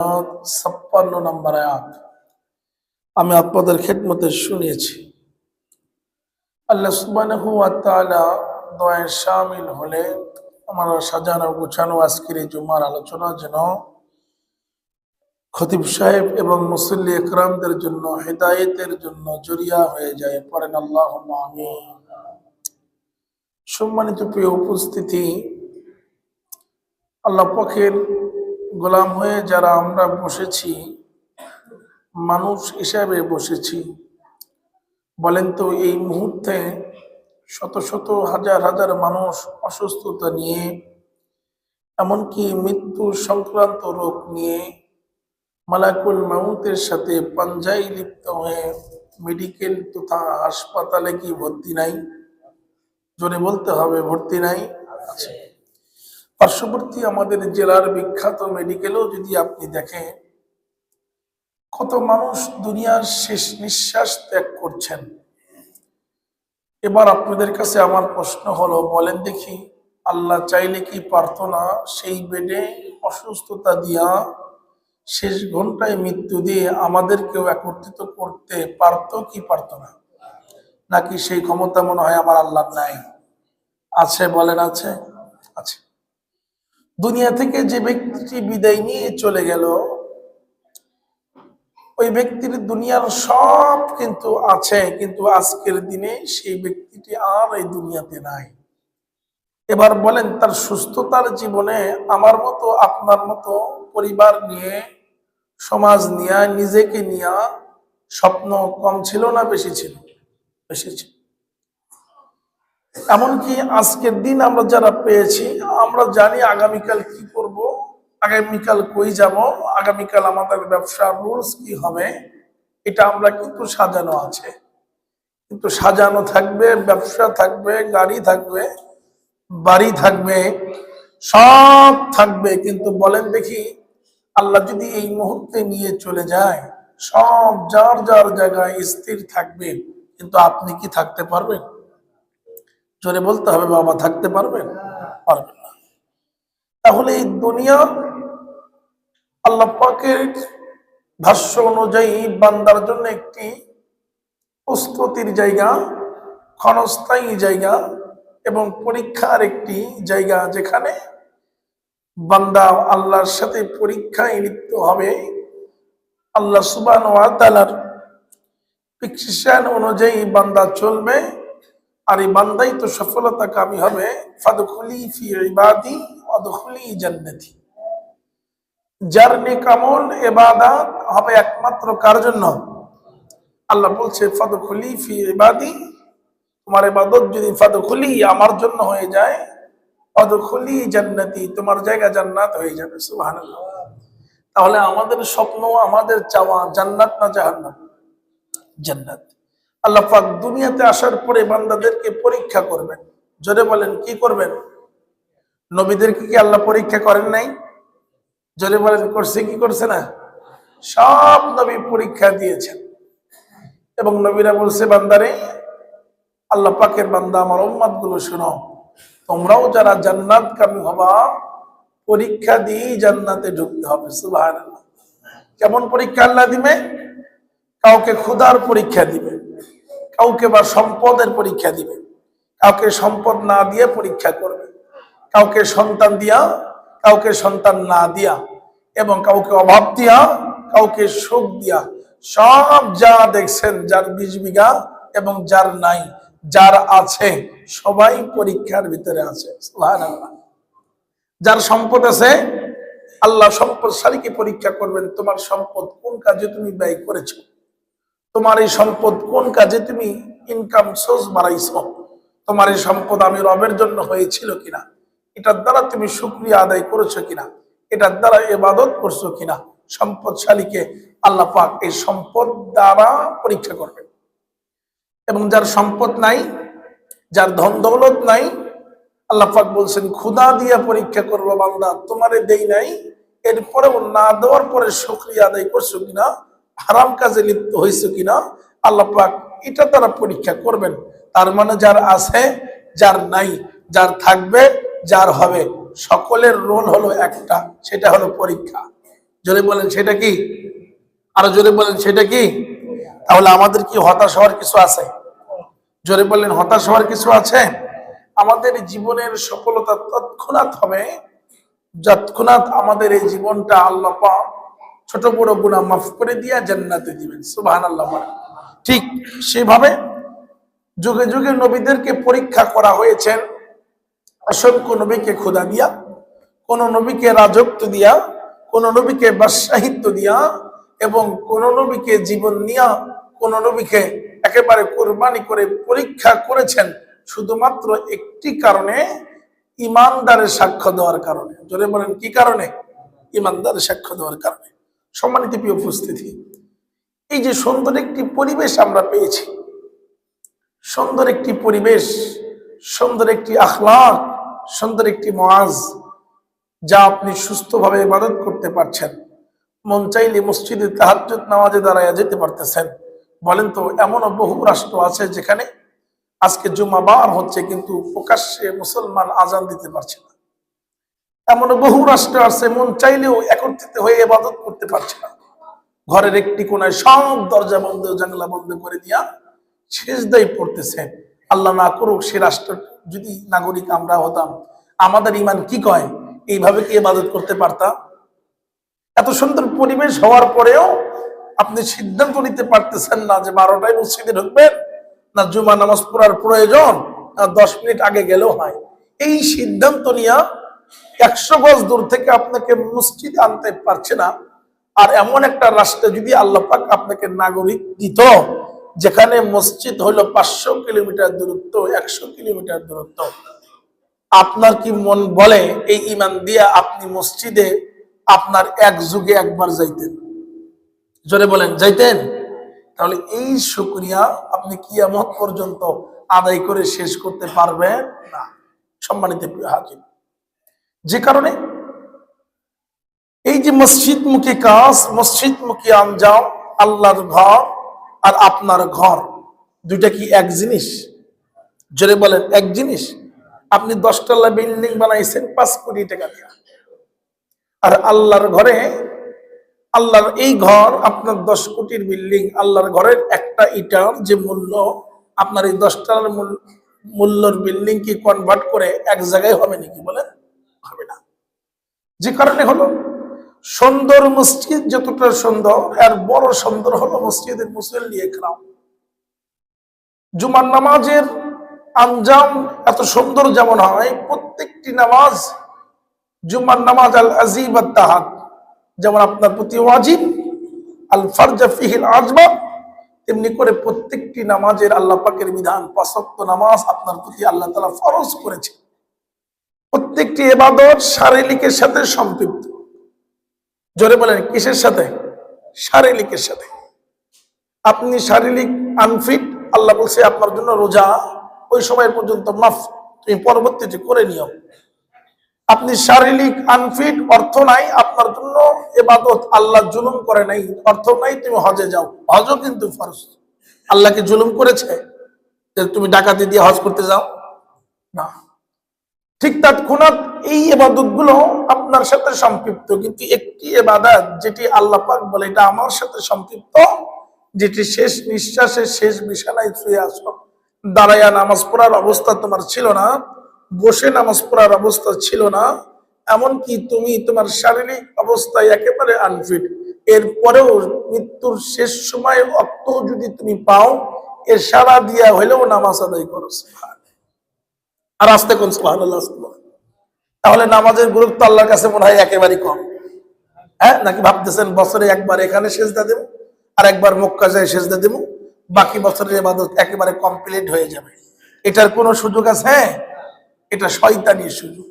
56 নম্বর আয়াত আমি আপনাদের খেদমতে শুনিয়েছি। আল্লাহ সুবহানাহু ওয়া তাআলা দয়ায় শামিল হলে আমরা সাজানো গোছানো আজকের এই জুমার আলোচনা যেন খতিব সাহেব এবং মুসল্লি একরামদের জন্য হেদায়েতের জন্য জরিয়া হয়ে যায়। পড়েন আল্লাহুম্মা আমিন। সম্মানিত প্রিয় উপস্থিতি, আল্লাহ পাকের গোলাম হয়ে যারা আমরা বসেছি, মানুষ হিসাবে বসেছি, বলেন তো এই মুহূর্তে শত শত হাজার হাজার মানুষ অসুস্থতা নিয়ে, এমনকি মৃত্যু সংক্রান্ত রোগ নিয়ে মালাকুল মাউতের সাথে পাঞ্জায় লিপ্ত হয়ে মেডিকেল তথা হাসপাতালে কি ভর্তি নাই? জোরে বলতে হবে, ভর্তি নাই? আছে। পার্শ্ববর্তী আমাদের জেলার বিখ্যাত মেডিকেলও যদি আপনি দেখেন, কত মানুষ দুনিয়ার শেষ নিঃশ্বাস ত্যাগ করছেন। এবার আপনাদের কাছে আমার প্রশ্ন হলো, বলেন দেখি, আল্লাহ চাইলে কি পারতো না সেই বেডে অসুস্থতা দিয়া শেষ ঘন্টায় মৃত্যু দিয়ে আমাদেরকেও একত্রিত করতে পারতো কি পারতো না? নাকি সেই ক্ষমতা মনে হয় আমার আল্লাহ নাই? আছে, বলেন আছে? আছে। দুনিয়া থেকে যে ব্যক্তিটি বিদায় নিয়ে চলে গেল, ওই ব্যক্তির দুনিয়ার সব কিন্তু আছে, কিন্তু আজকের দিনে সেই ব্যক্তিটি আর এই দুনিয়াতে নাই। এবার বলেন, তার সুস্থতার জীবনে আমার মতো আপনার মতো পরিবার নিয়ে, সমাজ নিয়ে, নিজেকে নিয়ে স্বপ্ন কম ছিল না বেশি ছিল? বেশি ছিল। এমনকি আজকের দিন আমরা যারা পেয়েছি, আমরা জানি আগামীকাল কি করব, আগামীকাল কই যাব, আগামীকাল আমাদের ব্যবসার রুলস কি হবে, এটা আমরা কিন্তু সাজানো আছে। কিন্তু সাজানো থাকবে, ব্যবসা থাকবে, গাড়ি থাকবে, বাড়ি থাকবে, সব থাকবে, কিন্তু বলেন দেখি, আল্লাহ যদি এই মুহূর্তে নিয়ে চলে যায়, সব যার যার জায়গায় স্থির থাকবে, কিন্তু আপনি কি থাকতে পারবেন? জোরে বলতে হবে বাবা, থাকতে পারবেন? পারবেন না। তাহলে এই দুনিয়া আল্লাহ পাকের ভাষ্য অনুযায়ী বান্দার জন্য একটি প্রস্তুতির জায়গা, ক্ষণস্থায়ী জায়গা এবং পরীক্ষার একটি জায়গা, যেখানে বান্দা আল্লাহর সাথে পরীক্ষায় লিপ্ত হবে। আল্লাহ সুবহানাহু ওয়া তাআলার প্রেসক্রিপশন অনুযায়ী বান্দা চলবে, আর এই বান্দাই তো সফলতা কামী হবে। ফাদখুলি ফি ইবাদি ওয়াদখুলি জান্নাতি। যার নেক আমল ইবাদত হবে একমাত্র কার জন্য? আল্লাহ বলছে ফাদখুলি ফি ইবাদি, তোমার ইবাদত যদি ফাদখুলি আমার জন্য হয়ে যায়, ওয়াদখুলি জান্নাতি, তোমার জায়গা জান্নাত হয়ে যাবে। সুবহানাল্লাহ। তাহলে আমাদের স্বপ্ন, আমাদের চাওয়া জান্নাত না জাহান্নাম? জান্নাত। আল্লাহ পাক দুনিয়াতে আসার পরে বান্দাদেরকে পরীক্ষা করবেন। জোরে বলেন, কি করবেন? নবীদেরকে কি আল্লাহ পরীক্ষা করেন নাই? জোরে বলেন, করছে কি করছে না? সব নবী পরীক্ষা দিয়েছেন, এবং নবীরা বলছে, বান্দারে, আল্লাহ পাকের বান্দা, আমার উম্মত গুলো শোনো, তোমরাও যারা জান্নাত কামী হবা, পরীক্ষা দিয়েই জান্নাতে ঢুকতে হবে। সুবহানাল্লাহ। কেমন পরীক্ষা আল্লাহ দিবে? কাউকে ক্ষুধার পরীক্ষা দিবে, কাউকে বা সম্পদের পরীক্ষা দিবে, কাউকে সম্পদ না দিয়ে পরীক্ষা করবে, কাউকে সন্তান দিয়া, কাউকে সন্তান না দিয়া, এবং কাউকে অভাব দিয়া, কাউকে সুখ দিয়া, সব যা দেখছেন, যার 20 বিঘা এবং যার নাই, যার আছে, সবাই পরীক্ষার ভিতরে আছে। সুবহানাল্লাহ। যার সম্পদ আছে, আল্লাহ সম্পদশালীকে পরীক্ষা করবেন, তোমার সম্পদ কোন কাজে তুমি ব্যয় করেছো, তোমার এই সম্পদ কোন কাজে তুমি ইনকাম সোর্স বাড়াইছো, তোমার এই সম্পদ আমি রবের জন্য হয়েছিল কিনা, এটার দ্বারা তুমি শুকরিয়া আদায় করেছো কিনা, এটার দ্বারা ইবাদত করছো কিনা। সম্পদশালীকে আল্লাহ পাক এই সম্পদ দ্বারা পরীক্ষা করবেন। এবং যার সম্পদ নাই, যার ধন দৌলত নাই, আল্লাহ পাক বলছেন, ক্ষুধা দিয়া পরীক্ষা করবো, বান্দা তোমারে দেই নাই, এরপরেও না দেওয়ার পরে শুকরিয়া আদায় করছো কিনা, হারাম কাজে লিপ্ত হয়েছে কিনা, আল্লাহ পাক এটা তারা পরীক্ষা করবেন। তার মানে যার আছে, যার নাই, যার থাকবে, যার হবে, সকলের রোল হলো একটা, সেটা হলো পরীক্ষা। জোরে বলেন সেটা কি? আরো জোরে বলেন সেটা কি? তাহলে আমাদের কি হতাশ হওয়ার কিছু আছে? জোরে বললেন হতাশ হওয়ার কিছু আছে? আমাদের জীবনের সফলতা তৎক্ষণাৎ হবে যৎক্ষণাৎ আমাদের এই জীবনটা আল্লাহ পাক ছোট বড় গুনাহ মাফ করে দিয়া জান্নাতে দিবেন। সুবহানাল্লাহ। ঠিক সেভাবে যুগে যুগে নবীদেরকে পরীক্ষা করা হয়েছে, অসংখ্য নবীকে খোদা দিয়া, কোন নবীকে রাজত্ব দিয়া, কোন নবীকে বাদশাহিত্ব দিয়া, এবং কোন নবীকে জীবন নিয়া, কোন নবীকে একেবারে কোরবানি করে পরীক্ষা করেছেন শুধুমাত্র একটি কারণে, ইমানদারের সাক্ষ্য দেওয়ার কারণে। জোরে বলেন কি কারণে? ইমানদারের সাক্ষ্য দেওয়ার কারণে। সম্মানিত প্রিয় উপস্থিতি, এই যে সুন্দর একটি পরিবেশ আমরা পেয়েছি, সুন্দর একটি পরিবেশ, সুন্দর একটি আখলাক, সুন্দর একটি মুআজ, যা আপনি সুস্থভাবে ইবাদত করতে পারছেন, মন চাইলে মসজিদে তাহাজ্জুদ নামাজে দাঁড়ায় যেতে পারতেছেন। বলেন তো, এমন বহু রাষ্ট্র আছে যেখানে আজকে জুমাবার হচ্ছে কিন্তু প্রকাশ্যে মুসলমান আজান দিতে পারছে না। এমন বহু রাষ্ট্র আছে মন চাইলেও একত্রিত হয়ে ইবাদত করতে পারছে না। ঘরের একটি কোনায় সব দরজা বন্ধ জানলা বন্ধ করে দিয়া সিজদায় পড়তেছে। আল্লাহ না করুক সে রাষ্ট্র যদি নাগরিক আমরা হতাম, আমাদের ইমান কি কয়? এইভাবে কি ইবাদত করতে পারতাম? এত সুন্দর পরিবেশ হওয়ার পরেও আপনি সিদ্ধান্ত নিতে পারতেছেন না যে 12টায় মসজিদে ঢুকবেন, না জুমা নামাজ পড়ার প্রয়োজন, না 10 মিনিট আগে গেলেও হয়। এই সিদ্ধান্ত নিয়ে 100 গজ দূর থেকে আপনাকে মসজিদে আনতে পারছে না। আর এমন একটা রাষ্ট্রে যদি আল্লাহ পাক আপনাকে নাগরিক দিত যেখানে মসজিদ হইলো 500 কিলোমিটার দূরত্ব, 100 কিলোমিটার দূরত্ব, আপনার কি মন বলে এই ইমান দিয়ে আপনি মসজিদে আপনার এক যুগে একবার যাইতেন? জোরে বলেন যাইতেন? তাহলে এই শুকরিয়া আপনি কিয়ামত পর্যন্ত আদায় করে শেষ করতে পারবেন না। সম্মানিত প্রিয় হাজির, যে কারণে এই যে মসজিদমুখী কাজ, মসজিদমুখী আঞ্জাম, আল্লাহর ঘর আর আপনার ঘর, দুইটা কি এক জিনিস? জোরে বলেন এক জিনিস? আপনি 10 তলা বিল্ডিং বানাইছেন 5 কোটি টাকা দিয়ে, আর আল্লাহর ঘরে, আল্লাহর এই ঘর আপনার 10 কোটির বিল্ডিং, আল্লাহর ঘরের একটা ইটার যে মূল্য, আপনার এই 10 তলার মূল্যর বিল্ডিং কি কনভার্ট করে এক জায়গায় হবে নাকি? বলেন হবে না। যে কারণে হলো সুন্দর মসজিদ যতটা সুন্দর, আর বড় সুন্দর হলো মসজিদের মুসল্লি একরাম। জুমার নামাজের আঞ্জাম এত সুন্দর যেমন হয়, প্রত্যেকটি নামাজ, জুমার নামাজ আল আজিব আত তাহাদ যেমন আপনার প্রতি ওয়াজিব, আল ফারজ ফিহিল আজমা, তেমনি করে প্রত্যেকটি নামাজের আল্লাহ পাকের বিধান, 5 ওয়াক্ত নামাজ আপনার প্রতি আল্লাহ তাআলা ফরজ করেছে। প্রত্যেকটি ইবাদত শারীরিকের সাথে সম্পৃক্ত। জোরে বলেন কিসের সাথে? শারীরিকের সাথে। আপনি শারীরিক আনফিট, আল্লাহ বলছে আপনার জন্য রোজা ওই সময় পর্যন্ত মাফ, তুমি পরবর্তীতে করে নিও। আপনি শারীরিক আনফিট, অর্থ নাই আপনার জন্য, ইবাদত আল্লাহ জুলুম করে নাই, অর্থ নাই, তুমি হজে যাও, হজও কিন্তু ফরজ। আল্লাহ কি জুলুম করেছে যে তুমি ডাকাতি দিয়ে হজ করতে যাও? না। ঠিক তৎক্ষণাৎ এই ইবাদত গুলো আপনার সাথে সম্পৃক্ত, কিন্তু একটি ইবাদত যেটি আল্লাহ পাক বলে এটা আমার সাথে সম্পৃক্ত, যেটি শেষ নিঃশ্বাসে শেষ বিছানায় শুয়ে আসো, দাঁড়াইয়া নামাজ পড়ার অবস্থা তোমার ছিল না, বসে নামাজ পড়ার অবস্থা ছিল না, এমনকি তুমি তোমার শারীরিক অবস্থায় একেবারে আনফিট, এরপরেও মৃত্যুর শেষ সময় অক্ত যদি তুমি পাও, এর সারা দিয়া হইলেও নামাজ আদায় করো। আর আসতে কোন সুবহানাল্লাহ। তাহলে নামাজের গুরুত্ব আল্লাহর কাছে মনে হয় একেবারেই কম। হ্যাঁ, নাকি ভাবতেছেন বছরে একবার এখানে সেজদা দেব আর একবার মক্কা যায় সেজদা দেব, বাকি বছরের ইবাদত একেবারে কমপ্লিট হয়ে যাবে? এটার কোনো সুযোগ আছে? এটা শয়তানি সুযোগ।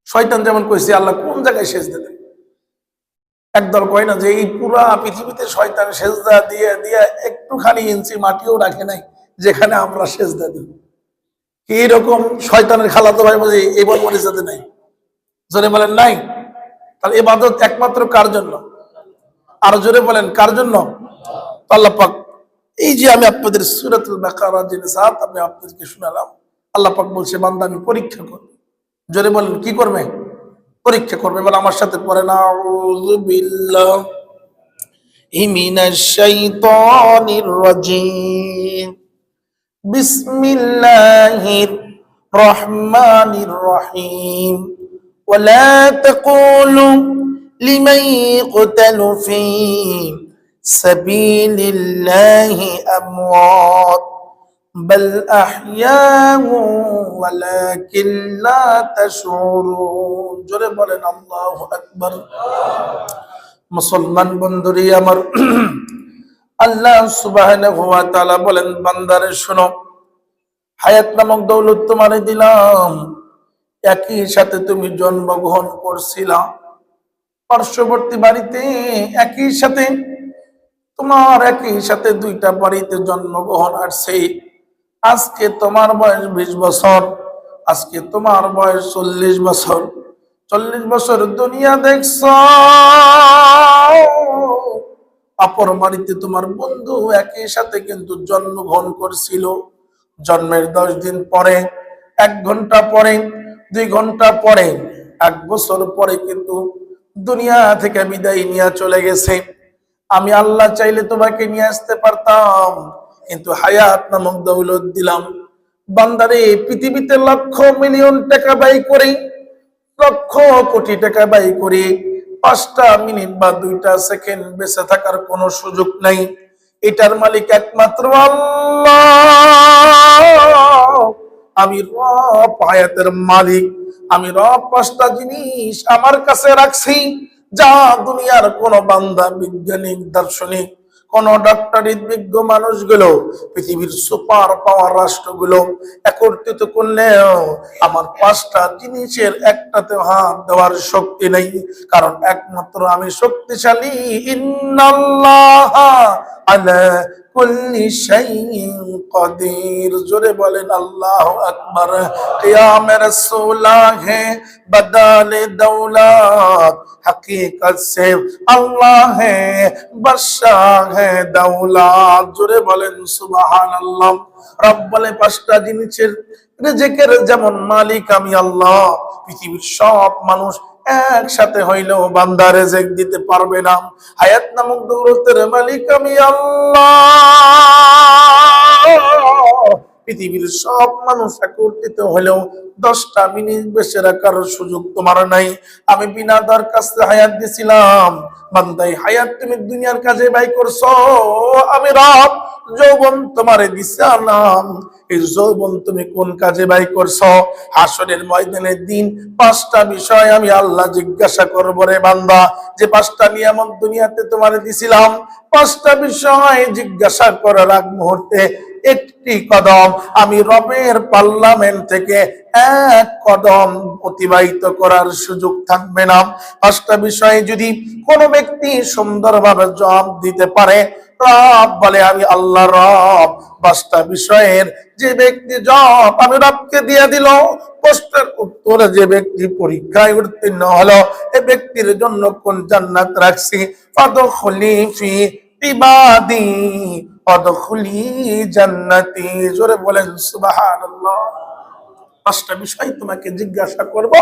শয়তান যেমন কইছে আল্লাহ কোন জায়গায় সেজদা দেব, একদল কয় না যে এই পুরা পৃথিবীতে শয়তান সেজদা দিয়ে দিয়ে একটুখানি ইঞ্চি মাটিও রাখে নাই যেখানে আমরা সেজদা দেব। এইরকম শয়তানের খালাতো ভাই বুঝি এই বল মরিজাতে নাই? জোরে বলেন নাই? তাহলে ইবাদত একমাত্র কার জন্য? আর জোরে বলেন কার জন্য? আল্লাহ পাক, এই যে আমি আপনাদের সূরাতুল বাকারা যে নিসাত আমি আপনাদেরকে শোনালাম, আল্লাহ পাক বলছে বান্দা আমি পরীক্ষা করব। জোরে বলেন কি করবে? পরীক্ষা করবে। বলে আমার সাথে পড়ে না, আউযু বিল্লাহি মিনাশ শাইতানির রাজিম, বিসমিল্লাহির রহমানির রহিম, ওয়ালা তাকুলু লিমান ইয়ুকতালু ফি সাবিলিল্লাহি আমওয়াত বাল আহইয়াউ ওয়ালাকিন লা তাশউরুন। জোরে বলেন আল্লাহু আকবার। মুসলমান বন্ধুরি আমার, আল্লাহ সুবহানাহু ওয়া তাআলা বলেন, বান্দারে শোনো, হায়াত নামক দৌলত তোমারে দিলাম, একই সাথে তুমি জন্মগ্রহণ করছিলা পার্শ্ববর্তী বাড়িতে, একই সাথে তোমার একই সাথে দুইটা বাড়িতে জন্মগ্রহণ আসছে। আজকে তোমার বয়স 20 বছর, আজকে তোমার বয়স 40 বছর। 40 বছর দুনিয়া দেখছ, অপর বাড়িতে তোমার বন্ধু একই সাথে কিন্তু জন্মগ্রহণ করছিল। জন্মের 10 দিন পরে, 1 ঘন্টা পরে, 2 ঘন্টা পরে, 1 বছর পরে কিন্তু দুনিয়া থেকে বিদায় নিয়ে চলে গেছে। আমি আল্লাহ চাইলে তোমাকে নিয়ে আসতে পারতাম, কিন্তু হায়াত নামক দৌলত দিলাম। বান্দারে, পৃথিবীতে লক্ষ মিলিয়ন টাকা ব্যয় করে, লক্ষ কোটি টাকা ব্যয় করে 5টা মিনিট বা 2টা সেকেন্ড বেঁচে থাকার কোনো সুযোগ নাই। এটার মালিক একমাত্র আল্লাহ। আমি রব, হায়াতের মালিক আমি রব। 5টা জিনিস আমার কাছে রাখছি, যা দুনিয়ার কোন বান্দা, বিজ্ঞানিক, দার্শনিক, কোন ডক্টরেট বিজ্ঞ মানুষগুলো, পৃথিবীর সুপার পাওয়ার রাষ্ট্রগুলো একত্রিত করলেও আমার 5টা জিনিসের একটাতে হাত দেওয়ার শক্তি নেই, কারণ একমাত্র আমি শক্তিশালী। ইন্নাল্লাহা আলা কুল্লি শাইইন কাদির। জোরে বলেন আল্লাহু আকবার। কিয়ামে রাসূলা হে বদলে দৌলত, हकीकत से अल्लाह है बादशाह है दौलत। জোরে বলেন সুবহানাল্লাহ। রব বলে 5টা জিনিসের রিজিকের যেমন মালিক আমি আল্লাহ, পৃথিবীর সব মানুষ একসাথে হইলেও বান্দা রিজিক দিতে পারবে না। হায়াত নামক দৌলতের মালিক আমি আল্লাহ, পৃথিবীর সব মানুষ একত্রিত হলেও 10টা মিনিট বেঁচে রাখার সুযোগ তোমার নাই। আমি বিনা দরখাস্তে হায়াত দিছিলাম। বান্দাই, হায়াত তুমি দুনিয়ার কাজে ব্যয় করছো, আমি রব যৌবন তোমারে দিছিলাম, এই যৌবন তুমি কোন কাজে ব্যয় করছো? হাসরের ময়দানের দিন 5টা বিষয় আমি আল্লাহ জিজ্ঞাসা করব রে বান্দা, যে 5টা নিয়ামত দুনিয়াতে তোমারে দিছিলাম, 5টা বিষয় জিজ্ঞাসা করার আগ মুহূর্তে একটি কদম আমি রবের পার্লামেন্ট থেকে 1 কদম অতিবাহিত করার সুযোগ থাকবে না। 5টা বিষয়ে যদি কোনো ব্যক্তি সুন্দরভাবে জবাব দিতে পারে, রব বলে আমি আল্লাহ রব 5টা বিষয়ের যে ব্যক্তি জবাব আমি রবকে দিয়ে দিল, প্রশ্নের উত্তরে যে ব্যক্তি পরীক্ষায় উত্তীর্ণ হলো, এই ব্যক্তির জন্য কোন জান্নাত রাখছি, ফাদখুলি ফি ইবাদি অদখুলি জান্নাতি। জোরে বলেন সুবহানাল্লাহ। 5টা বিষয় তোমাকে জিজ্ঞাসা করব,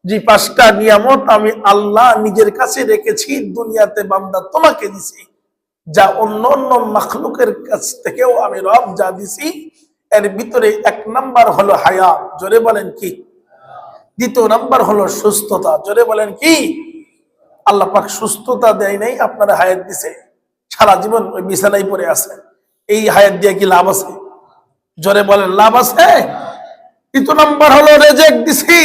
যে 5টা নিয়ামত আমি আল্লাহ নিজের কাছে রেখেছি, দুনিয়াতে বান্দা তোমাকে দিছি, যা অন্য অন্য মাখলুকের কাছ থেকেও আমি রব যা দিছি। এর ভিতরে 1 নাম্বার হলো হায়াত। জোরে বলেন কি? 2 নাম্বার হলো সুস্থতা। জোরে বলেন কি? আল্লাহ পাক সুস্থতা দেয় নাই, আপনারা হায়াত দিছে, সারা জীবন ওই বিছানায় পড়ে আছে, এই হায়াত দিয়ে কি লাভ আছে? জোরে বলেন লাভ আছে? 2 নাম্বার হলো রেজেক দিছি,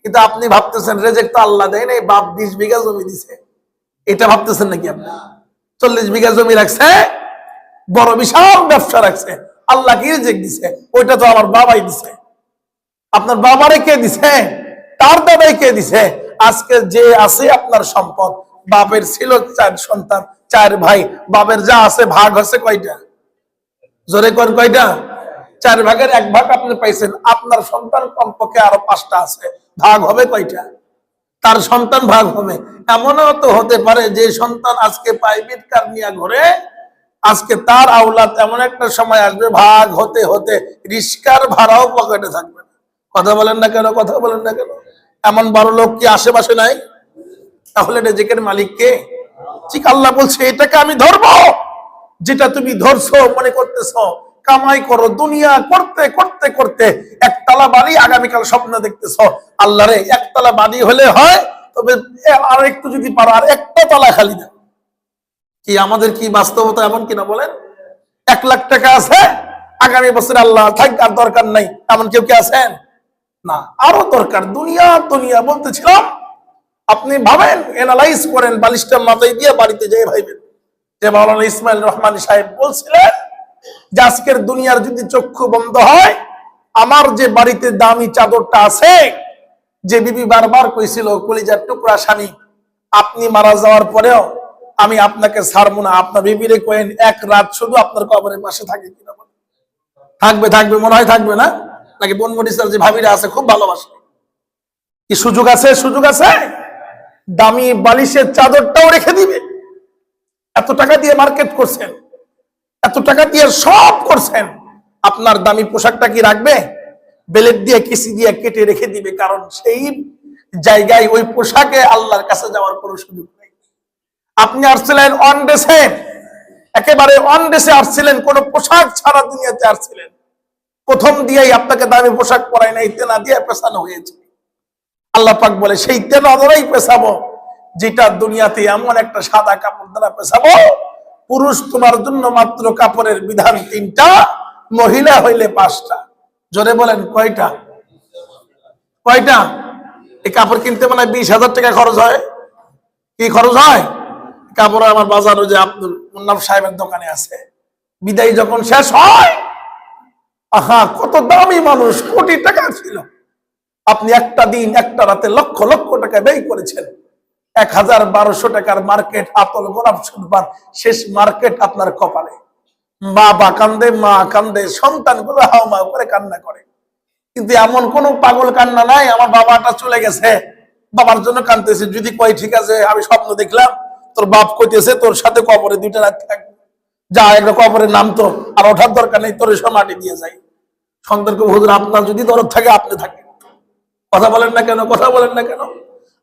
কিন্তু আপনি ভাবতেছেন রেজেক তো আল্লাহ দেয় নাই, বাপ 20 বিঘা জমি দিছে, এটা ভাবতেছেন নাকি? আপনি 40 বিঘা জমি রাখছে, বড় বিশাল ব্যবসা রাখছে, আল্লাহ কি রেজেক দিছে? ওইটা তো আমার বাবাই দিছে। আপনার বাবারে কে দিছে? তার দাদাই কে দিছে? আজকে যে আছে আপনার সম্পদ, বাপের ছিল 4 সন্তান, 4 ভাই, বাপের যা আছে ভাগ হচ্ছে কয়টা? জোরে কোন কয়টা? 4 ভাগের 1 ভাগ আপনি পাইছেন, আপনার সন্তান কমপক্ষে আরো 5টা আছে, ভাগ হবে কয়টা? তার সন্তান ভাগ হবে। এমনও তো হতে পারে যে সন্তান আজকে প্রাইভেট কার নিয়ে ঘুরে, আজকে তার আওলাদ এমন একটা সময় আসবে ভাগ হতে হতে রিস্কার ভাড়াও পকেটে থাকবে। কথা বলেন না কেন? কথা বলেন না কেন? এমন বড় লোক কি আশেপাশে নাই? তাহলে রিজিকের মালিক কে? ঠিক আল্লাহ বলছে এটাকে আমি ধরবো, যেটা তুমি ধরছো মনে করতেছো কামাই করো, দুনিয়া করতে করতে করতে একতলা বাড়ি আগামীকাল স্বপ্ন দেখতেছো। আল্লাহ রে, একতলা বাড়ি হলে হয়, তবে আর একটু যদি পারো আর একটা তলা খালি না। কি আমাদের কি বাস্তবতা এমন কিনা বলেন? 1 লাখ টাকা আছে, আগামী বছর আল্লাহ থাক আর দরকার নাই, এমন কেউ কি আছেন? না, আরো দরকার। দুনিয়া দুনিয়া বলতেছিলাম, আপনি ভাবেন, এনালাইজ করেন, বালিশটা মাথায় দিয়ে বাড়িতে যেয়ে ভাইবেন যে মাওলানা ইসমাইল রহমানী সাহেব বলছিলেন যে আজকের দুনিয়ার যদি চক্ষু বন্ধ হয়, আমার যে বাড়িতে দামি চাদরটা আছে, যে বিবি বারবার কইছিল কলিজার টুকরা স্বামী আপনি মারা যাওয়ার পরেও আমি আপনাকে ছাড়বো না, আপনার বিবিরে কয়েন এক রাত শুধু আপনার কবরের পাশে থাকে কিনা? থাকবে, থাকবে মনে হয়, থাকবে না? নাকি বনমনিসার যে ভাবিরা আছে খুব ভালোবাসে, কি সুযোগ আছে? সুযোগ আছে, দামি বালিশের চাদরটাও রেখে দিবে। এত টাকা দিয়ে মার্কেট করছেন, এত টাকা দিয়ে সব করছেন, আপনার দামি পোশাকটা কি রাখবে? বেলেট দিয়ে কিসি দিয়ে কেটে রেখে দিবে, কারণ সেই জায়গায় ওই পোশাকে আল্লাহর কাছে যাওয়ার কোনো সুযোগ নেই। আপনি আসছিলেন অন ডেসে, একেবারে অন ডেসে আসছিলেন, কোন পোশাক ছাড়া দুনিয়াতে আসছিলেন। প্রথম দিয়েই আপনাকে দামি পোশাক পরাই নাই, তেনা দিয়ে পেছানো হয়েছে। আল্লাহ পাক বলে সেই তেনা দ্বারাই পেছাবো, যেটা দুনিয়াতে এমন একটা সাদা কাপড় দ্বারা পেছাবো, পুরুষ তোমার জন্য মাত্র কাপড়ের বিধান 3টা, মহিলা হইলে 5টা। জোরে বলেন কয়টা? কয়টা? এই কাপড় কিনতে মানে 20,000 টাকা খরচ হয়। কি খরচ হয়? কাপড় আমার বাজার যে আব্দুল মুন্নাফ সাহেবের দোকানে আছে, বিদায় যখন শেষ হয়, আহা কত দামি মানুষ, কোটি টাকা ছিল, আপনি একটা দিন একটা রাতে লক্ষ লক্ষ টাকা ব্যয় করেছেন। 1,1200 টাকার মার্কেট, আতল গোলাপ শুনবার শেষ মার্কেট আপনার কপালে। বাবা কান্দে, মা কান্দে, সন্তান গুলো হাও মাও করে কান্না করে। কিন্তু এমন কোন পাগল কান্না নাই আমার বাবাটা চলে গেছে, বাবার জন্য কান্দতেছে। যদি কয় ঠিক আছে আমি স্বপ্ন দেখলাম তোর বাপ কইতেছে তোর সাথে কবরে 2টা রাত থাকবে, যা একটা কবরের নাম তো, আর ওঠার দরকার নেই, তোর সব মাটি দিয়ে যাই। সন্তানকে হুজুর আপনার যদি দরদ থাকে আপনি থাকেন। কথা বলেন না কেন? কথা বলেন না কেন?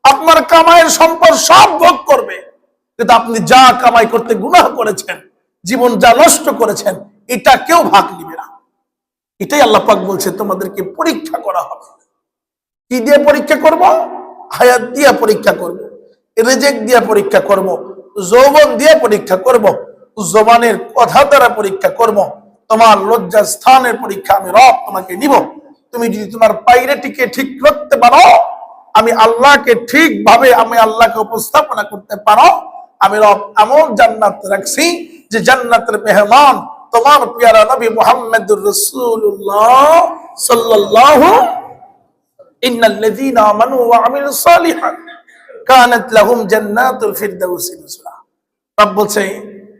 আপনার কামাইয়ের সম্পদ সব ভোগ করবে, কিন্তু আপনি যা কামাই করতে গুনাহ করেছেন, জীবন যা নষ্ট করেছেন, এটা কেউ ভাগ নিবে না। এটাই আল্লাহ পাক বলছে তোমাদেরকে পরীক্ষা করা হবে। কি দিয়ে পরীক্ষা করব? হায়াত দিয়ে পরীক্ষা করব, রিজিক দিয়ে পরীক্ষা করব, যৌবন দিয়ে পরীক্ষা করব, জবানের কথা দ্বারা পরীক্ষা করব, তোমার লজ্জা স্থানের পরীক্ষা আমি রব তোমাকে নিব। তুমি যদি তোমার পায়রাটিকে ঠিক রাখতে পারো, আমি আল্লাহকে ঠিকভাবে আমি আল্লাহকে উপস্থাপনা করতে পারো, আমি রব এমন জান্নাত রাখছি যে জান্নাতের মেহমান তোমার প্রিয় নবী মুহাম্মদুর রাসূলুল্লাহ সাল্লাল্লাহু ইন্নাল্লাযীনা আমানু ওয়া আমিলুস সালিহাত কানাত লাহুম জান্নাতুল ফিরদাউসি নুজুলা। রব বলছে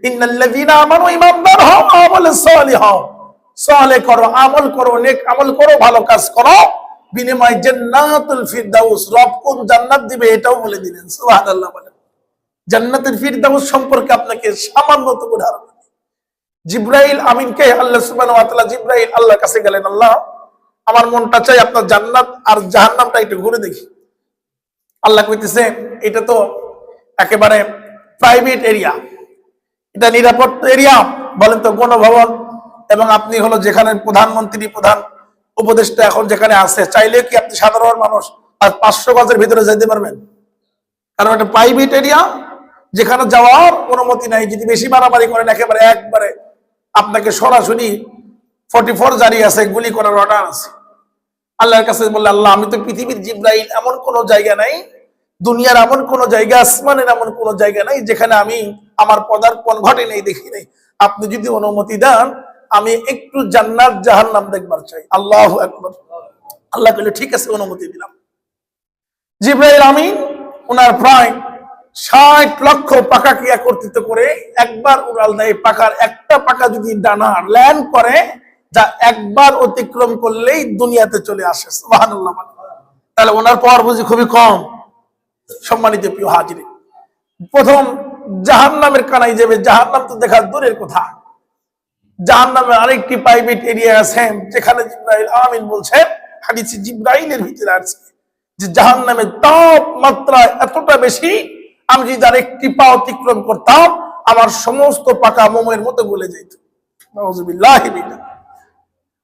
ইন্নাল্লাযীনা আমানু, ঈমানদার হও, আমল সালিহ হও, সালেহ করো, আমল করো, নেক আমল করো, ভালো কাজ করো, বিনিময়ে জান্নাতুল ফিরদাউস। রব কোন জান্নাত দিবে এটাও বলে দিলেন। সুবহানাল্লাহ বলেন। জান্নাতুল ফিরদাউস সম্পর্কে আপনাকে সামান্য তো উদাহরণ। জিবরাইল আমিনকে আল্লাহ সুবহানাহু ওয়া তাআলা, জিবরাইল আল্লাহর কাছে গেলেন, আল্লাহ আমার মনটা চাই আপনার জান্নাত আর জাহান্নামটা একটু ঘুরে দেখি। আল্লাহ কইতেছে এটা তো একেবারে প্রাইভেট এরিয়া, এটা নিরাপদ এরিয়া। বলেন তো গণভবন, এবং আপনি হলো যেখানে প্রধানমন্ত্রী, প্রধান উপদেষ্টা এখন যেখানে আছে, চাইলে কি আপনি সাধারণ মানুষ আর 500 গজের ভিতরে যেতে পারবেন? কারণ এটা প্রাইভেট এরিয়া, যেখানে যাওয়ার অনুমতি নাই। যদি বেশি বাড়াবাড়ি করেন একবারে আপনাকে সরাসরি 44 জারি আছে, গুলি করার অর্ডার আছে। আল্লাহর কাছে বললে, আল্লাহ আমি তো পৃথিবীর জিবরাইল, এমন কোন জায়গা নাই, দুনিয়ার এমন কোন জায়গা, আসমানের এমন কোন জায়গা নাই যেখানে আমি আমার পদার্পণ ঘটে নেই, দেখি নাই। আপনি যদি অনুমতি দেন আমি একটু জান্নাত জাহান্নাম দেখবার চাই। আল্লাহু আকবার। আল্লাহ বলল ঠিক আছে, অনুমতি দিলাম। জিবরাইল আমিন ওনার প্রায় 60 লক্ষ পাখাকে একত্রিত করে একবার উড়াল দেয়। পাখার একটা পাখা যদি ডানা ল্যান্ড করে, যা একবার অতিক্রম করলেই দুনিয়াতে চলে আসে। সুবহানাল্লাহ। তাহলে ওনার পাওয়ার বুঝি খুবই কম? সম্মানিত প্রিয় হাজিরিন, প্রথম জাহান্নামের কানায় যাবে, জাহান্নাম তো দেখা দূরের কথা, জাহান্নামের আরেকটি প্রাইভেট এরিয়া আছে যেখানে জিবরাইল আমিন বলছেন, হাদিসে জিবরাইলের ভিতরে আছে যে জাহান্নামের তাপমাত্রা এতটা বেশি, আমি যদি আর একটি পা অতিক্রম করতাম আমার সমস্ত পাকা মোমের মতো গলে যেত। নাউযুবিল্লাহি মিনাহ।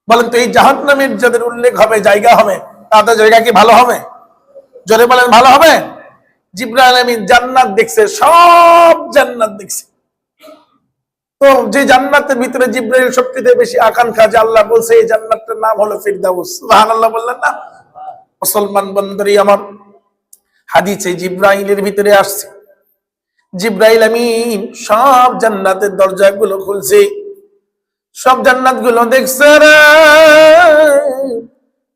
বলেন তো এই জাহান্নামের যাদের উল্লেখ হবে, জায়গা হবে, তাদের জায়গা কি ভালো হবে? জোরে বলেন ভালো হবে? জিবরাইল আমিন জান্নাত দেখছে, সব জান্নাত দেখছে। তো যে জান্নাতের ভিতরে জিবরাইল সবচেয়ে বেশি আকাঙ্ক্ষা, যে আল্লাহ বলছে এই জান্নাতের নাম হলো ফিরদাউস। সুবহানাল্লাহ বললেন না? মুসলমান বন্ধুরা আমার, হাদিসে জিবরাইলের ভিতরে আসছে জিবরাইল আমিন সব জান্নাতের দরজাগুলো খুলছে, সব জান্নাতগুলো দেখছে রে।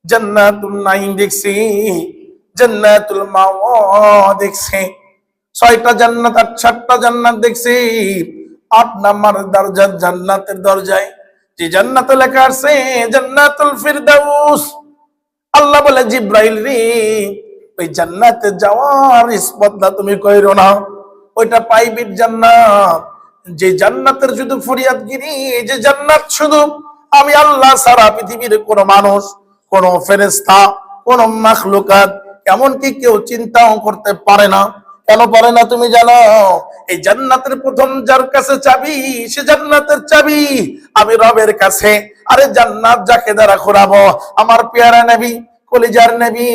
জান্নাতুল নাঈম দেখছি, জান্নাতুল মাওয়া দেখছে, 6টা জান্নাত আর 7টা জান্নাত দেখছি। 8 নাম্বার দরজা জান্নাতের দরজায় যে জান্নাতে লেখা আছে জান্নাতুল ফিরদাউস। আল্লাহ বলে জিবরাইল রে, ওই জান্নাতে যাওয়ার স্পর্ধা তুমি কইরো না, ওইটা প্রাইভেট জান্নাত। যে জান্নাতের শুধু ফরিয়াদগিরি, যে জান্নাত শুধু আমি আল্লাহ সারা পৃথিবীর কোন মানুষ, কোন ফেরেশতা, কোন মাখলুকাত, এমনকি কেউ চিন্তাও করতে পারে না। কেন পারে না তুমি জানো? এই জান্নাতের প্রথম যার কাছে চাবি, সে জান্নাতের চাবি আমি রবের কাছে। আরে জান্নাত যাকে দ্বারা ঘোরাবো, আমার পেয়ারা নবী, কলিজার নবী,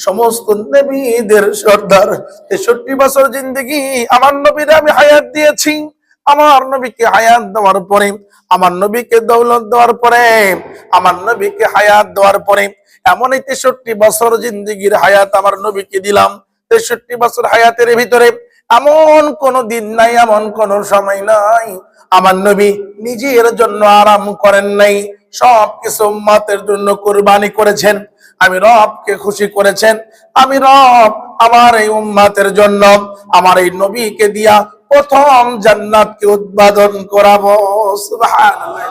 সমস্ত নবীদের সর্দার, 63 বছর জিন্দেগি আমার নবীর আমি হায়াত দিয়েছি। আমার নবীকে হায়াত দেওয়ার পরে, আমার নবীকে দৌলত দেওয়ার পরে, আমার নবীকে হায়াত দেওয়ার পরে এমন 63 বছর জিন্দেগির হায়াত আমার নবীকে দিলাম। 63 বছর হায়াতের ভিতরে এমন কোন দিন নাই, এমন কোন সময় নাই আমার নবী নিজের জন্য আরাম করেন নাই। সবকিছু উম্মতের জন্য কুরবানি করেছেন। আমি রবকে খুশি করেছেন। আমি রব আমার এই উম্মতের জন্য আমার এই নবীকে দিয়া প্রথম জান্নাতকে উদ্বোধন করাবো। সুবহানাল্লাহ।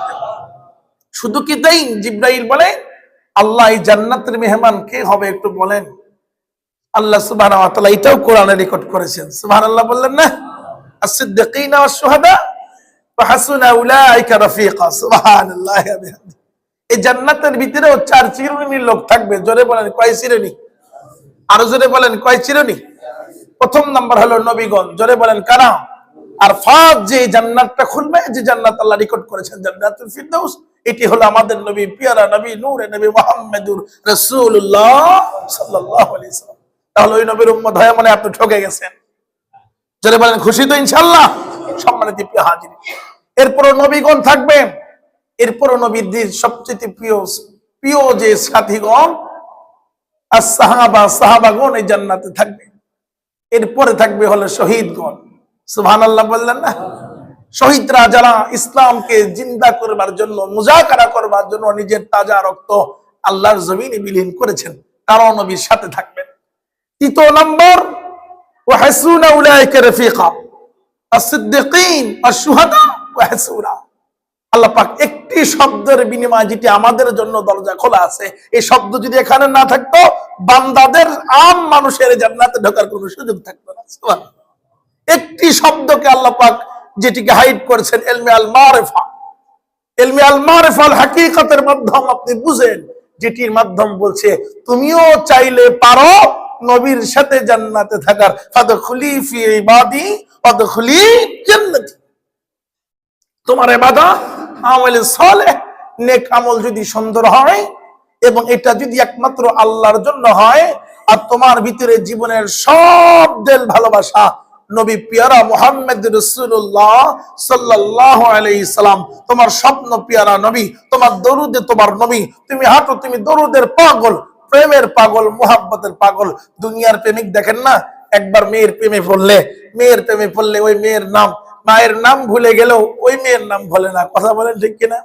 শুধু কি তাই? জিবরাইল বলে আল্লাহ এই জান্নাতের মেহমান কে হবে একটু বলেন। আল্লাহ সুবহানাহু ওয়া তাআলা এটাও কোরআনে রেকর্ড করেছেন। সুবহানাল্লাহ বললেন না? আস-সিদ্দিকিনা ওয়াস-শুহাদা ওয়া হাসুনা উলাইকা রাফিকা। সুবহানাল্লাহ। এই জান্নাতের ভিতরেও 4 শ্রেণীর লোক থাকবে। জোরে বলেন কয় শ্রেণী? আরো জোরে বলেন কয় শ্রেণী? প্রথম নাম্বার হলো নবীগণ। জোরে বলেন কারা? আর ফার্স্ট যে জান্নাতটা খুলবে, যে জান্নাত আল্লাহ রেকর্ড করেছেন জান্নাতুল ফিরদাউস, এটি হলো আমাদের নবী, পিয়ারা নবী, নূরে নবী মুহাম্মদুর রাসূলুল্লাহ সাল্লাল্লাহু আলাইহি ওয়াসাল্লাম। তাহলে ওই নবীর উম্মত হয়ে মানে আপনি ঠকে গেছেন। জোরে বলেন খুশি তো ইনশাআল্লাহ? সম্মানিত প্রিয় হাজির, এরপরও নবীগণ থাকবে। এরপরও নবীদের সবচেয়ে প্রিয় যে সাথীগণ আর সাহাবাগণ এই জান্নাতে থাকবে। এরপরে থাকবে হলো শহীদগণ। সুবহানাল্লাহ বললেন না? শহীদরা যারা ইসলামকে জিন্দা করবার জন্য, মুজাকারা করবার জন্য নিজের তাজা রক্ত আল্লাহর জমিনে বিলীন করেছেন, তারাও নবীর সাথে থাকবেন। 3 নম্বর ওয়া হাসুনা উলাইকা রাফিকা, আস-সিদ্দিকিন আশ-শুহাদা ওয়া হাসুনা। আল্লাহ পাক একটি শব্দের বিনিময়ে যেটি আমাদের জন্য দরজা খোলা আছে, এই শব্দ যদি এখানে না থাকতো বান্দাদের, আম মানুষের জান্নাতে ঢোকার কোনো সুযোগ থাকতো না। সুবহানাল্লাহ। একটি শব্দকে আল্লাহ পাক যেটিকে হাইড করেছেন, ইলমে আল মারিফা। ইলমে আল মারিফা আল হাকিকতের মাধ্যম আপনি বুঝেন, যেটির মাধ্যম বলছে তুমিও চাইলে পারো নবীর সাথে জান্নাতে থাকার। ফাদখুলি ফি ইবাদি ওয়াদখুলি জান্নাতি। তোমার ইবাদত, আমলে সালেহ, নেক আমল যদি সুন্দর হয় এবং এটা যদি একমাত্র আল্লাহর জন্য হয়, আর তোমার ভিতরে জীবনের সব দিল ভালোবাসা নবী পিয়ারা মুহাম্মদ রাসূলুল্লাহ সাল্লাল্লাহু আলাইহি সাল্লাম, তোমার স্বপ্ন পিয়ারা নবী, তোমার দরুদে তোমার নবী, তুমি হাঁটো, তুমি দরুদের পাগল, প্রেমের পাগল, মুহাব্বতের পাগল। দুনিয়ার প্রেমিক দেখেন না, একবার মেয়ের প্রেমে পড়লে ওই মেয়ের নাম, মায়ের নাম ভুলে গেলেও ওই মেয়ের নাম ভুলে না। কথা বলেন ঠিক কিনা?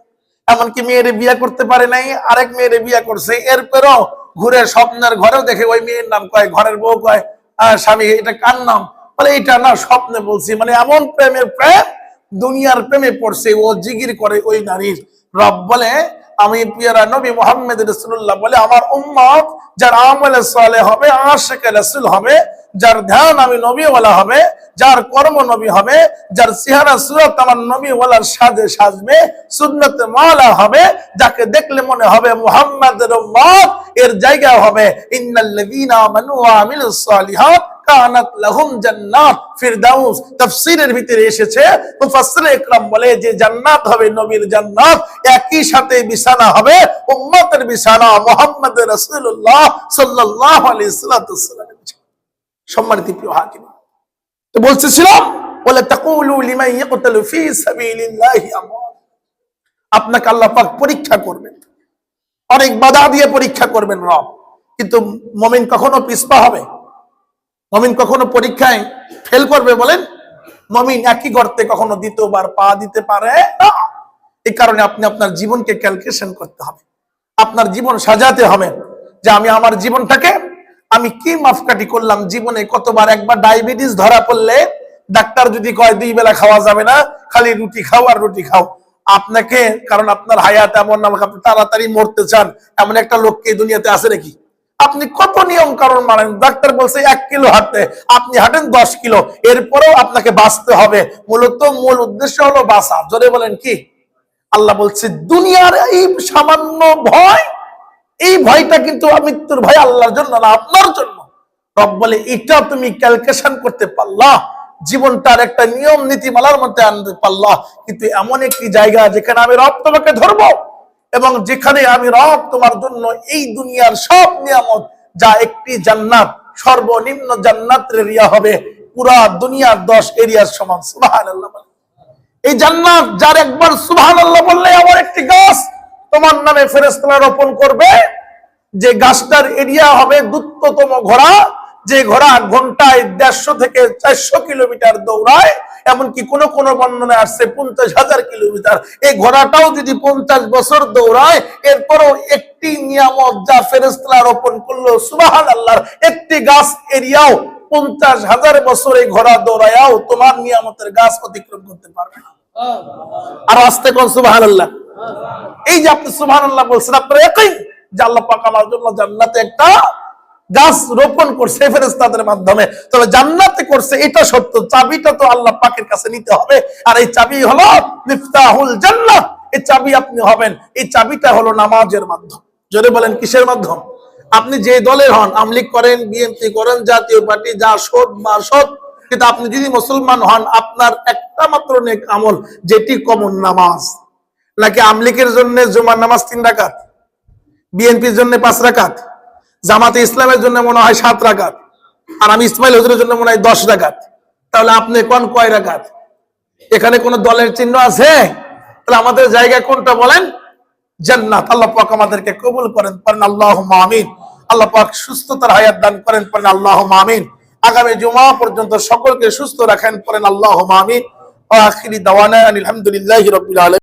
এমনকি মেয়ের বিয়ে করতে পারে নাই, আরেক মেয়ের বিয়ে করছে, এরপরও ঘুরে স্বপ্নের ঘরেও দেখে ওই মেয়ের নাম কয়, ঘরের বউ কয় স্বামী এটা কার নাম, বলে এটা না স্বপ্নে বলছি। মানে এমন প্রেমের প্রেম, দুনিয়ার প্রেমে পড়ছে, ও জিগির করে ওই নারীর। রব বলে আমি পিয়ারা নবী মুহাম্মদ রাসূলুল্লাহ বলে আমার উম্মত যার আমলে সালেহ হবে, আশিকে রাসূল হবে, যার ধ্যান আমি নবীওয়ালা হবে, যার কর্ম নবী হবে, যার চেহারা সুরত আমার নবীওয়ালার সাজে সাজবে, সুন্নতে মাওলা হবে, যাকে দেখলে মনে হবে মুহাম্মাদের উম্মত, এর জায়গা হবে ইন্নাল্লাযীনা আমানু ওয়া আমিলুস সালিহাত কানাত লাহুম জান্নাত ফিরদাউস। তাফসীরের ভিতরে এসেছে, মুফাসসির ইকরাম বলে যে জান্নাত হবে নবীর জান্নাত, একই সাথে বিছানা হবে উম্মতের বিছানা, মুহাম্মদ রাসূলুল্লাহ সাল্লাল্লাহু আলাইহি ওয়াসাল্লাম। সম্মানিত প্রিয় হাকিম, তো বলছিলাম ওয়ালা তাকুলু লিমান ইয়াকতালু ফি সাবিলিল্লাহি আমওয়াত। আপনাকে আল্লাহ পাক পরীক্ষা করবেন, অনেক বাধা দিয়ে পরীক্ষা করবেন রব, কিন্তু মুমিন কখনো পিছপা হবে? মুমিন কখনো পরীক্ষায় ফেল করবে বলেন? মুমিন একই গর্তে কখনো দ্বিতীয়বার পা দিতে পারে না। এই কারণে আপনি আপনার জীবনকে ক্যালকুলেশন করতে হবে, আপনার জীবন সাজাতে হবে যে আমি আমার জীবনটাকে আমি কি মাপকাঠি করলাম জীবনে কতবার। একবার ডায়াবেটিস ধরা পড়লে ডাক্তার যদি কয় 2 বেলা খাওয়া যাবে না, খালি রুটি খাও আর রুটি খাও, আপনাকে, কারণ আপনার হায়াত এমন না, আপনি তাড়াতাড়ি মরতে চান, এমন একটা লোককে এই দুনিয়াতে আছে নাকি? আপনি কত নিয়ম কারণ মানেন, ডাক্তার বলছে 1 কিলো হাঁটতে, আপনি হাঁটেন 10 কিলো, এরপরেও আপনাকে বাঁচতে হবে। মূলত মূল উদ্দেশ্য হলো বাঁচা। জোরে বলেন কি? আল্লাহ বলছে দুনিয়ার এই সামান্য ভয়, এই ভয়টা কিন্তু মৃত্যুর ভয় আল্লাহর জন্য না, আপনার জন্য। রব বলে এটা তুমি ক্যালকুলেশন করতে পারলা, জীবনটার একটা নিয়ম নীতিমালার মধ্যে আনতে পারলা, কিন্তু এমন একটি জায়গা যেখানে আমি রব তোমাকে ধরবো এবং যেখানে আমি রব তোমার জন্য এই দুনিয়ার সব নিয়ামত, যা একটি জান্নাত, সর্বনিম্ন জান্নাতের এরিয়া হবে পুরা দুনিয়ার 10 এরিয়ার সমান। সুবহানাল্লাহ। এই জান্নাত যার একবার সুবহানাল্লাহ বললে আমার একটি গাছ তোমার নামে ফেরেশতারা রোপণ করবে, যে গাছটার এরিয়া হবে দ্রুততম ঘোড়া, যে ঘোড়া ঘন্টায় 150 থেকে 400 কিলোমিটার দৌড়ায়, এমনকি কোন কোন বর্ণনায় আসছে 50,000 কিলোমিটার। এই ঘোড়াটাও যদি 50 বছর দৌড়ায়, এরপরও একটি নিয়ামত যা ফেরেশতারা রোপণ করলো সুবহানাল্লাহ, একটি গাছ এরিয়াও 50,000 বছর এই ঘোড়া দৌড়ায়াও তোমার নিয়ামতের গাছ অতিক্রম করতে পারবে না। আর আস্তে কোন সুবহানাল্লাহ। এই যে আপনি সুবহানাল্লাহ বলছেন, আপনার ইয়াকিন যে আল্লাহ পাক আমার জন্য জান্নাতে একটা গাছ রোপণ করছে ফেরেশতাদের মাধ্যমে, তবে জান্নাতে করছে এটা সত্য, চাবিটা তো আল্লাহ পাকের কাছে নিতে হবে। আর এই চাবি হলো মিফতাহুল জান্নাত, এই চাবি আপনি হবেন, এই চাবিটা হলো নামাজের মাধ্যম। জোরে বলেন কিসের মাধ্যম? আপনি যে দলের হন, আওয়ামী লীগ করেন, বিএনপি করেন, জাতীয় পার্টি, যা সৎ বা সৎ, কিন্তু আপনি যদি মুসলমান হন, আপনার একটা মাত্র নেক আমল, যেটি কমন নামাজ। নাকি আওয়ামী লীগের জন্য জুমার নামাজ 3 রাকাত, বিএনপির জন্য 5 রাকাত, জামাতে ইসলামের জন্য মনে হয় 7 রাকাত, আর আমি ইসমাইল হুজুরের জন্য মনে হয় 10 রাকাত। তাহলে আপনি কোন কয় রাকাত? এখানে কোন দলের চিহ্ন আছে? তাহলে আমাদের জায়গা কোনটা বলেন? জান্নাত। আল্লাহ পাক আমাদেরকে কবুল করেন, পড়েন আল্লাহুম্মা আমিন। আল্লাহ পাক সুস্থতার হায়াত দান করেন, পড়েন আল্লাহুম্মা আমিন। আগামী জুমা পর্যন্ত সকলকে সুস্থ রাখেন, পড়েন আল্লাহুম্মা আমিন। ওয়া আখিরি দাওয়ানা আলহামদুলিল্লাহি রাব্বিল আলামিন।